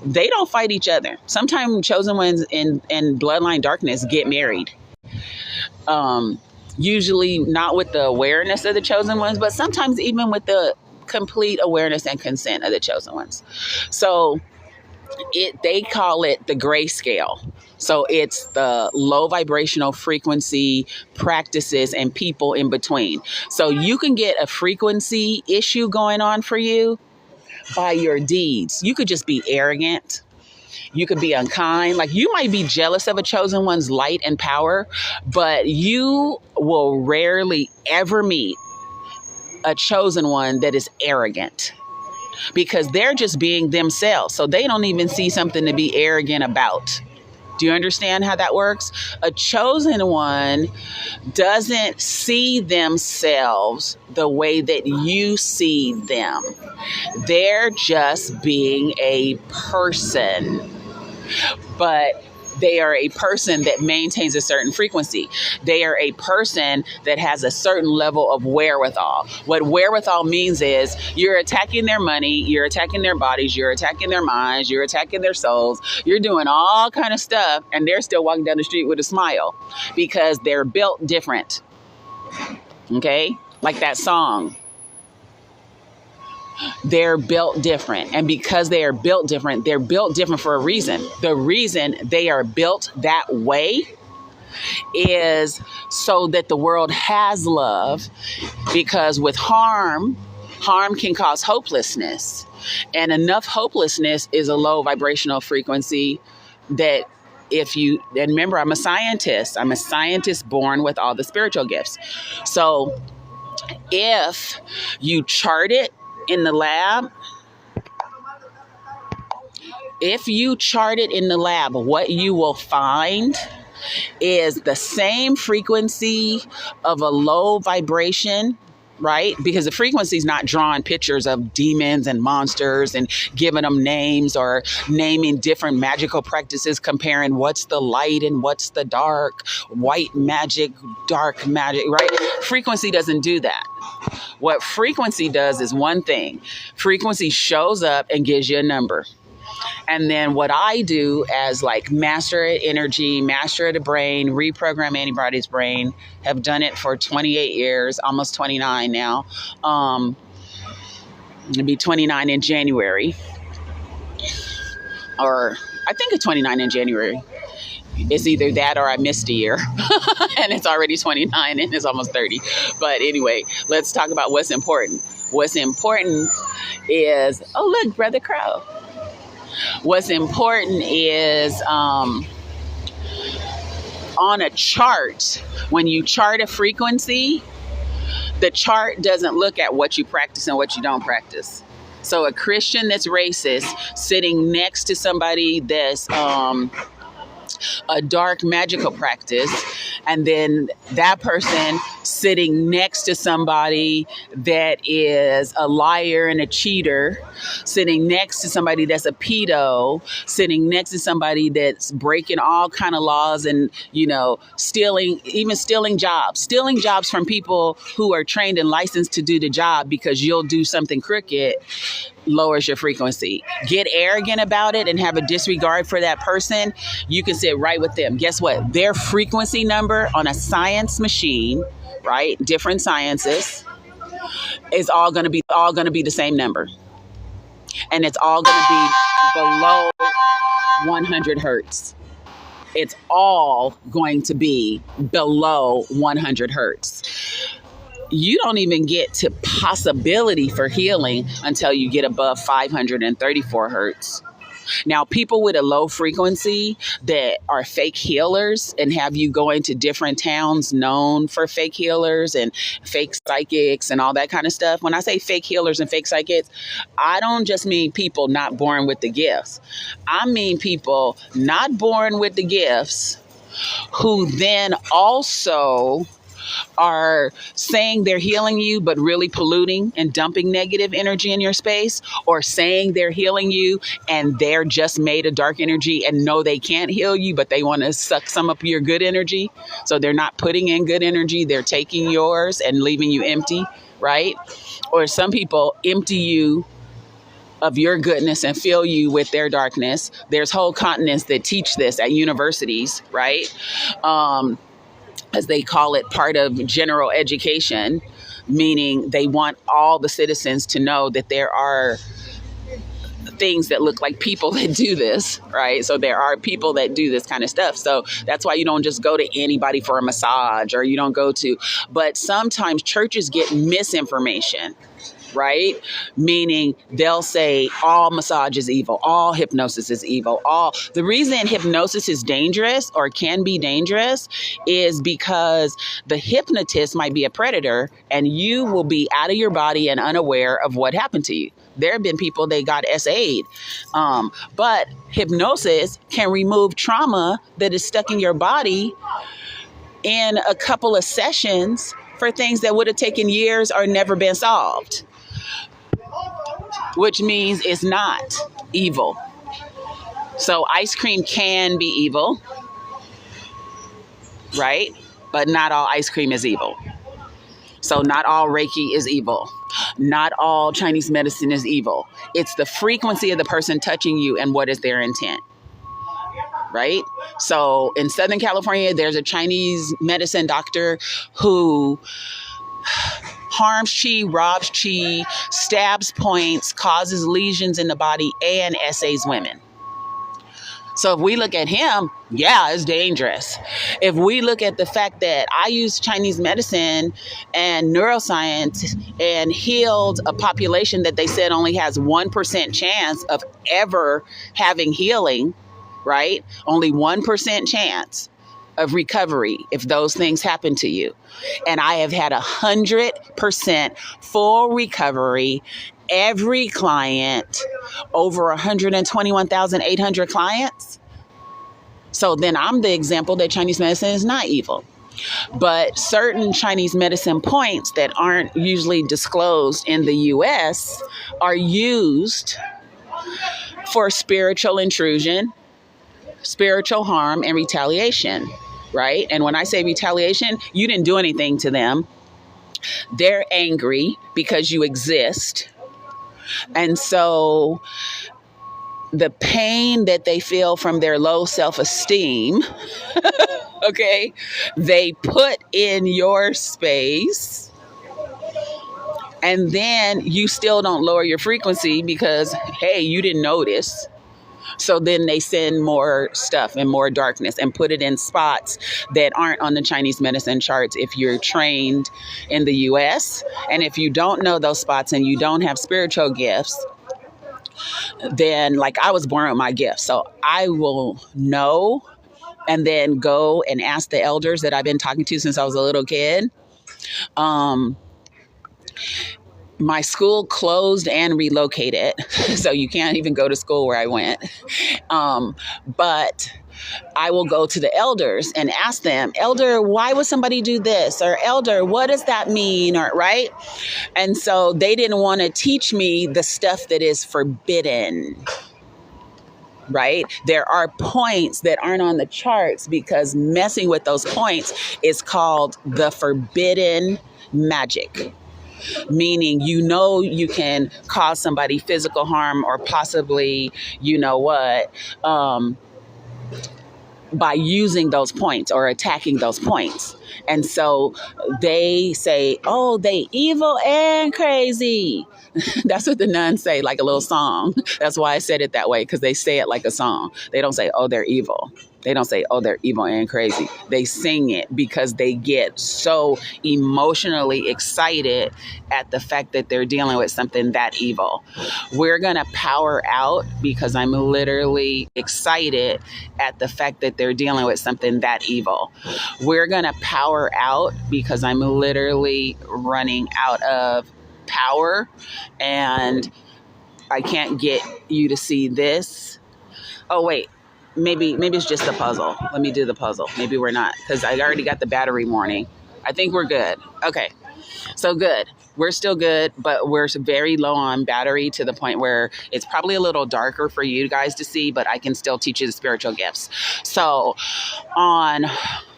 They don't fight each other. Sometimes chosen ones in bloodline darkness get married. Usually not with the awareness of the chosen ones, but sometimes even with the complete awareness and consent of the chosen ones. So they call it the grayscale. So it's the low vibrational frequency practices and people in between. So you can get a frequency issue going on for you by your deeds. You could just be arrogant. You could be unkind. Like you might be jealous of a chosen one's light and power, but you will rarely ever meet a chosen one that is arrogant. Because they're just being themselves. So they don't even see something to be arrogant about. Do you understand how that works? A chosen one doesn't see themselves the way that you see them. They're just being a person. But they are a person that maintains a certain frequency. They are a person that has a certain level of wherewithal. What wherewithal means is you're attacking their money, you're attacking their bodies, you're attacking their minds, you're attacking their souls, you're doing all kind of stuff, and they're still walking down the street with a smile because they're built different. Okay? Like that song. They're built different. And because they are built different, they're built different for a reason. The reason they are built that way is so that the world has love, because with harm can cause hopelessness. And enough hopelessness is a low vibrational frequency that if you, and remember, I'm a scientist born with all the spiritual gifts. So if you chart it in the lab, what you will find is the same frequency of a low vibration, right? Because the frequency is not drawing pictures of demons and monsters and giving them names or naming different magical practices, comparing what's the light and what's the dark, white magic, dark magic, right? Frequency doesn't do that. What frequency does is one thing. Frequency shows up and gives you a number. And then what I do as like master of energy, master of the brain, reprogram anybody's brain, have done it for 28 years, almost 29 now. It'll be 29 in January. Or I think it's 29 in January. It's either that or I missed a year and it's already 29 and it's almost 30. But anyway, let's talk about what's important. What's important is, oh, look, Brother Crow. What's important is on a chart, when you chart a frequency, the chart doesn't look at what you practice and what you don't practice. So a Christian that's racist sitting next to somebody that's a dark magical practice, and then that person sitting next to somebody that is a liar and a cheater, sitting next to somebody that's a pedo, sitting next to somebody that's breaking all kind of laws and, you know, stealing jobs from people who are trained and licensed to do the job because you'll do something crooked, lowers your frequency. Get arrogant about it and have a disregard for that person, you can sit right with them. Guess what? Their frequency number on a science machine, right? Different sciences, is all going to be the same number. And it's all going to be below 100 hertz. It's all going to be below 100 hertz. You don't even get to possibility for healing until you get above 534 hertz. Now, people with a low frequency that are fake healers and have you going to different towns known for fake healers and fake psychics and all that kind of stuff. When I say fake healers and fake psychics, I don't just mean people not born with the gifts. I mean people not born with the gifts who then also are saying they're healing you, but really polluting and dumping negative energy in your space, or saying they're healing you and they're just made of dark energy and know they can't heal you, but they want to suck some of your good energy. So they're not putting in good energy. They're taking yours and leaving you empty, right? Or some people empty you of your goodness and fill you with their darkness. There's whole continents that teach this at universities, right? As they call it, part of general education, meaning they want all the citizens to know that there are things that look like people that do this, right? So there are people that do this kind of stuff. So that's why you don't just go to anybody for a massage, or you don't go to, but sometimes churches get misinformation, right? Meaning they'll say all massage is evil, all hypnosis is evil, the reason hypnosis is dangerous or can be dangerous is because the hypnotist might be a predator and you will be out of your body and unaware of what happened to you. There have been people that got SA'd. But hypnosis can remove trauma that is stuck in your body in a couple of sessions for things that would have taken years or never been solved, which means it's not evil. So ice cream can be evil, right? But not all ice cream is evil. So not all Reiki is evil. Not all Chinese medicine is evil. It's the frequency of the person touching you and what is their intent, right? So in Southern California, there's a Chinese medicine doctor who harms chi, robs chi, stabs points, causes lesions in the body, and essays women. So if we look at him, yeah, it's dangerous. If we look at the fact that I used Chinese medicine and neuroscience and healed a population that they said only has 1% chance of ever having healing, right? Only 1% chance of recovery if those things happen to you. And I have had 100% full recovery. Every client, over 121,800 clients. So then I'm the example that Chinese medicine is not evil. But certain Chinese medicine points that aren't usually disclosed in the US are used for spiritual intrusion, spiritual harm, and retaliation, right? And when I say retaliation, you didn't do anything to them. They're angry because you exist. And so the pain that they feel from their low self-esteem, okay, they put in your space, and then you still don't lower your frequency because, hey, you didn't notice. So then they send more stuff and more darkness and put it in spots that aren't on the Chinese medicine charts if you're trained in the US. And if you don't know those spots and you don't have spiritual gifts, then like I was born with my gift. So I will know and then go and ask the elders that I've been talking to since I was a little kid. My school closed and relocated, so you can't even go to school where I went. But I will go to the elders and ask them, Elder, why would somebody do this? Or Elder, what does that mean? Or right? And so they didn't want to teach me the stuff that is forbidden. Right? There are points that aren't on the charts because messing with those points is called the forbidden magic. Meaning, you can cause somebody physical harm or possibly, by using those points or attacking those points. And so they say, oh, they evil and crazy. That's what the nuns say, like a little song. That's why I said it that way, because they say it like a song. They don't say, oh, they're evil. They don't say, oh, they're evil and crazy. They sing it because they get so emotionally excited at the fact that they're dealing with something that evil. We're going to power out because I'm literally excited at the fact that they're dealing with something that evil. We're going to power out because I'm literally running out of power and I can't get you to see this. Oh, wait. Maybe it's just a puzzle. Let me do the puzzle. Maybe we're not, because I already got the battery warning. I think we're good. Okay. So good. We're still good, but we're very low on battery to the point where it's probably a little darker for you guys to see, but I can still teach you the spiritual gifts. So on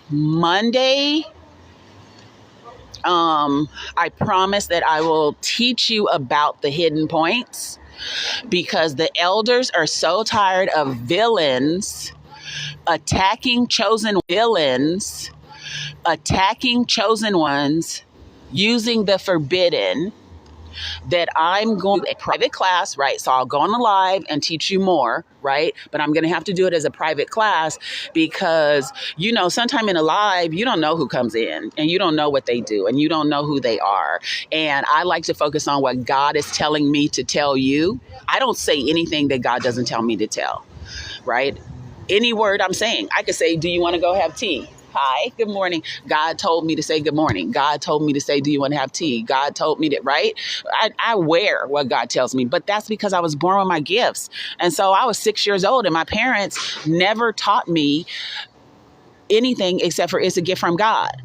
Monday, I promise that I will teach you about the hidden points, because the elders are so tired of villains attacking chosen ones using the forbidden, that I'm going to a private class, right? So I'll go on the live and teach you more, right? But I'm going to have to do it as a private class because, sometime in a live, you don't know who comes in and you don't know what they do and you don't know who they are. And I like to focus on what God is telling me to tell you. I don't say anything that God doesn't tell me to tell, right? Any word I'm saying, I could say, do you want to go have tea? Hi, good morning. God told me to say good morning. God told me to say, do you want to have tea? God told me that, right? I wear what God tells me, but that's because I was born with my gifts. And so I was 6 years old and my parents never taught me anything except for it's a gift from God.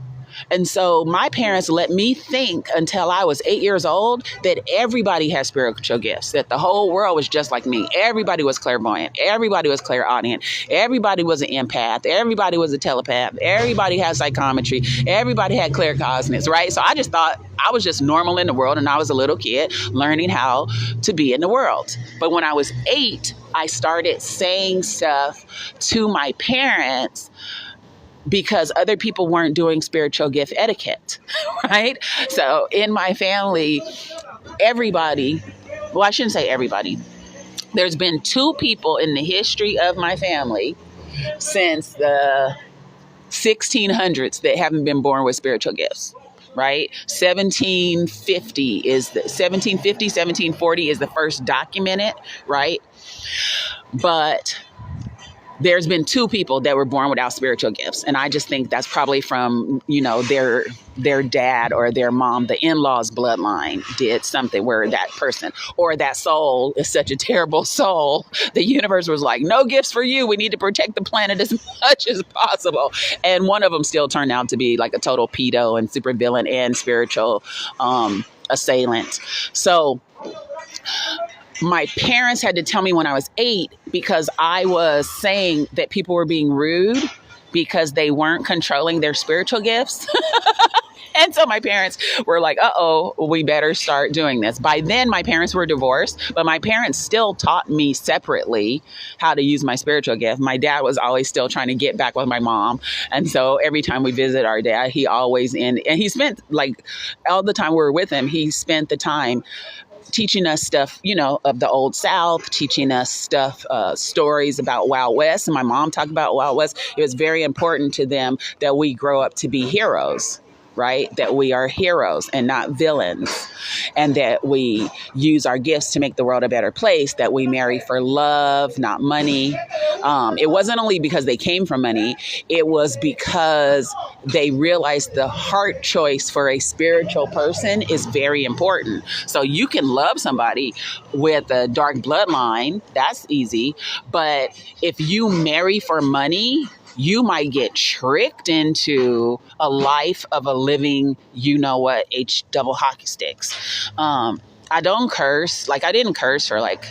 And so my parents let me think until I was 8 years old that everybody has spiritual gifts, that the whole world was just like me. Everybody was clairvoyant. Everybody was clairaudient. Everybody was an empath. Everybody was a telepath. Everybody had psychometry. Everybody had claircognizance, right? So I just thought I was just normal in the world and I was a little kid learning how to be in the world. But when I was 8, I started saying stuff to my parents because other people weren't doing spiritual gift etiquette, right? So in my family, everybody, well, I shouldn't say everybody. There's been 2 people in the history of my family since the 1600s that haven't been born with spiritual gifts, right? 1750, 1740 is the first documented, right? But there's been two people that were born without spiritual gifts, and I just think that's probably from their dad or their mom, the in-laws bloodline did something where that person or that soul is such a terrible soul. The universe was like, no gifts for you. We need to protect the planet as much as possible. And one of them still turned out to be like a total pedo and supervillain and spiritual assailant. So my parents had to tell me when I was 8 because I was saying that people were being rude because they weren't controlling their spiritual gifts. And so my parents were like, uh-oh, we better start doing this. By then, my parents were divorced, but my parents still taught me separately how to use my spiritual gift. My dad was always still trying to get back with my mom. And so every time we visit our dad, he always and he spent like all the time we were with him, he spent the time teaching us stuff, of the old South, teaching us stuff, stories about Wild West. And my mom talked about Wild West. It was very important to them that we grow up to be heroes, right? That we are heroes and not villains, and that we use our gifts to make the world a better place, that we marry for love, not money. It wasn't only because they came from money, it was because they realized the heart choice for a spiritual person is very important. So you can love somebody with a dark bloodline, that's easy. But if you marry for money, you might get tricked into a life of a living, H double hockey sticks. I don't curse. Like, I didn't curse for like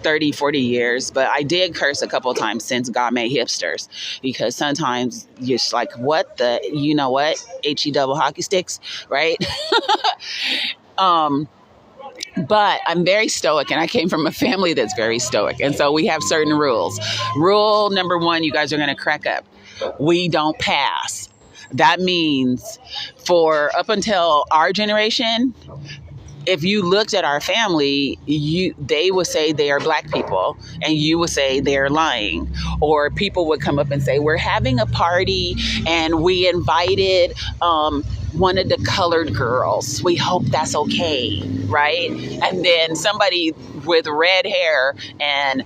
30, 40 years, but I did curse a couple of times since God made hipsters, because sometimes you're just like, H double hockey sticks, right? But I'm very stoic, and I came from a family that's very stoic. And so we have certain rules. Rule number 1, you guys are going to crack up. We don't pass. That means for up until our generation, if you looked at our family, they would say they are Black people, and you would say they're lying. Or people would come up and say, we're having a party and we invited one of the colored girls. We hope that's okay, right? And then somebody with red hair and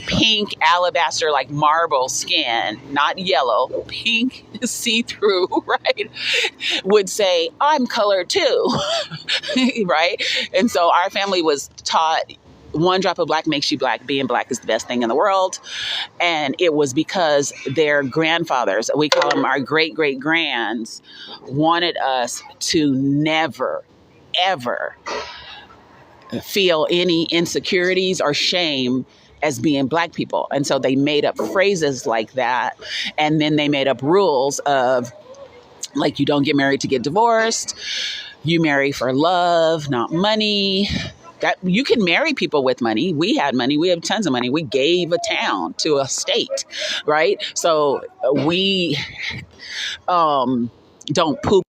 pink alabaster, like marble skin, not yellow, pink see-through, right, would say, I'm colored too. Right? And so our family was taught one drop of black makes you black. Being black is the best thing in the world. And it was because their grandfathers, we call them our great great grands, wanted us to never, ever feel any insecurities or shame as being Black people. And so they made up phrases like that. And then they made up rules of, like, you don't get married to get divorced. You marry for love, not money. That you can marry people with money. We had money. We have tons of money. We gave a town to a state, right? So we don't poop.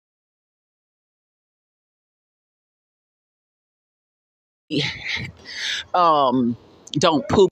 Don't poop